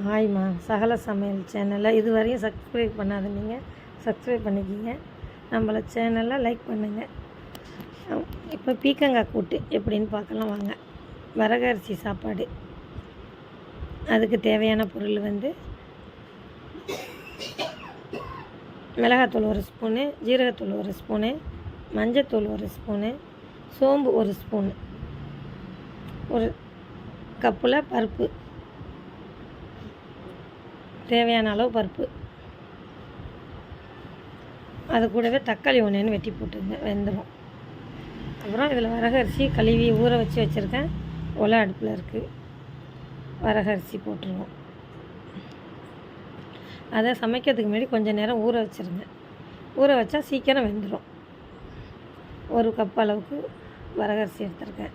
ஹாய்மா, சகல சமையல் சேனலில் இதுவரையும் சப்ஸ்கிரைப் பண்ணாதீங்க, சப்ஸ்கிரைப் பண்ணிக்கிங்க. நம்மள சேனலை லைக் பண்ணுங்கள். இப்போ பீக்கங்காய் கூட்டு எப்படின்னு பார்க்கலாம் வாங்க. வரகரிசி சாப்பாடு. அதுக்கு தேவையான பொருள் மிளகாத்தூள் 1 ஸ்பூனு, ஜீரகத்தூள் 1 ஸ்பூனு, மஞ்சத்தூள் 1 ஸ்பூனு, சோம்பு 1 ஸ்பூனு, ஒரு கப்பில் பருப்பு, தேவையான அளவு பருப்பு, அது கூடவே தக்காளி 1 வெட்டி போட்டுங்க, வெந்துடும். அப்புறம் இதில் வரகரிசி கழுவி ஊற வச்சுருக்கேன். ஒலை அடுப்பில் இருக்குது. வரகரிசி போட்டுருவோம். அதை சமைக்கிறதுக்கு முன்னாடி கொஞ்சம் நேரம் ஊற வச்சுருங்க. ஊற வச்சா சீக்கிரம் வெந்துடும். 1 கப் அளவுக்கு வரகரிசி எடுத்துருக்கேன்.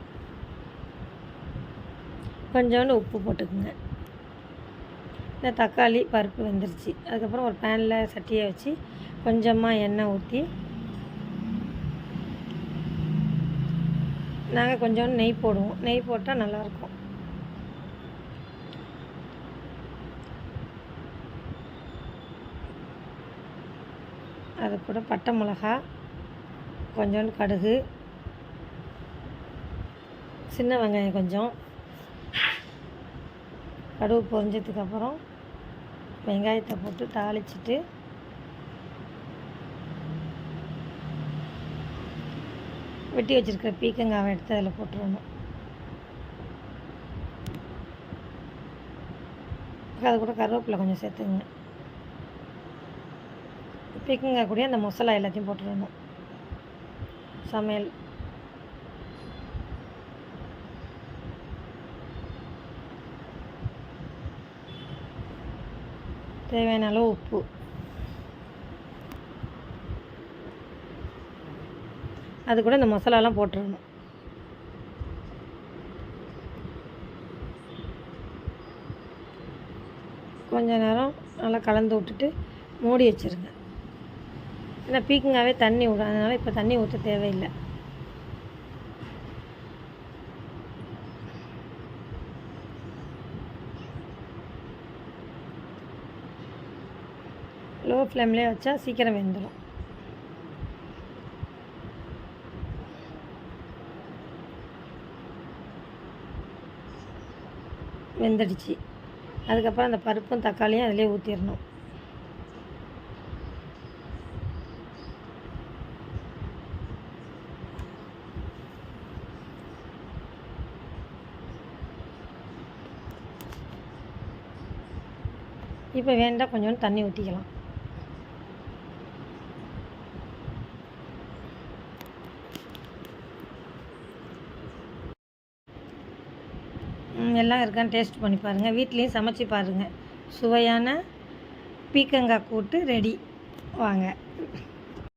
கொஞ்சோண்டு உப்பு போட்டுக்குங்க. இந்த தக்காளி பருப்பு வெந்துருச்சு. அதுக்கப்புறம் ஒரு பேனில் சட்டியை வச்சு கொஞ்சமாக எண்ணெய் ஊற்றி, நாங்கள் கொஞ்சோண்டு நெய் போடுவோம். நெய் போட்டால் நல்லாயிருக்கும். அது கூட பட்டை மிளகா, கொஞ்சோண்டு கடுகு, சின்ன வெங்காயம் கொஞ்சம், கடுகு பொரிஞ்சதுக்கப்புறம் வெங்காயத்தை போட்டு தாளிச்சிட்டு வெட்டி வச்சுருக்கிற பீக்கங்காவை எடுத்து அதில் போட்டுருணும். அது கூட கருவேப்பிலை கொஞ்சம் சேர்த்துங்க. பீக்கங்காய் கூட அந்த மசாலா எல்லாத்தையும் போட்டுடணும். சமையல் தேவையான அளவு உப்பு, அது கூட இந்த மசாலாலாம் போட்டுடணும். கொஞ்ச நேரம் நல்லா கலந்து விட்டுட்டு மூடி வச்சுருங்க. ஏன்னா பீக்கங்காவே தண்ணி விடும், அதனால் இப்போ தண்ணி ஊற்ற தேவையில்லை. லோ ஃப்ளேம்லேயே வச்சா சீக்கிரம் வெந்துடும். வெந்துடுச்சு. அதுக்கப்புறம் அந்த பருப்பும் தக்காளியும் அதிலே ஊற்றிடணும். இப்போ வேண்டாம் கொஞ்சோண்டு தண்ணி ஊற்றிக்கலாம். எல்லாம் இருக்கான்னு டேஸ்ட் பண்ணி பாருங்கள். வீட்லேயும் சமைச்சி பாருங்கள். சுவையான பீக்கங்காய் கூட்டு ரெடி. வாங்க.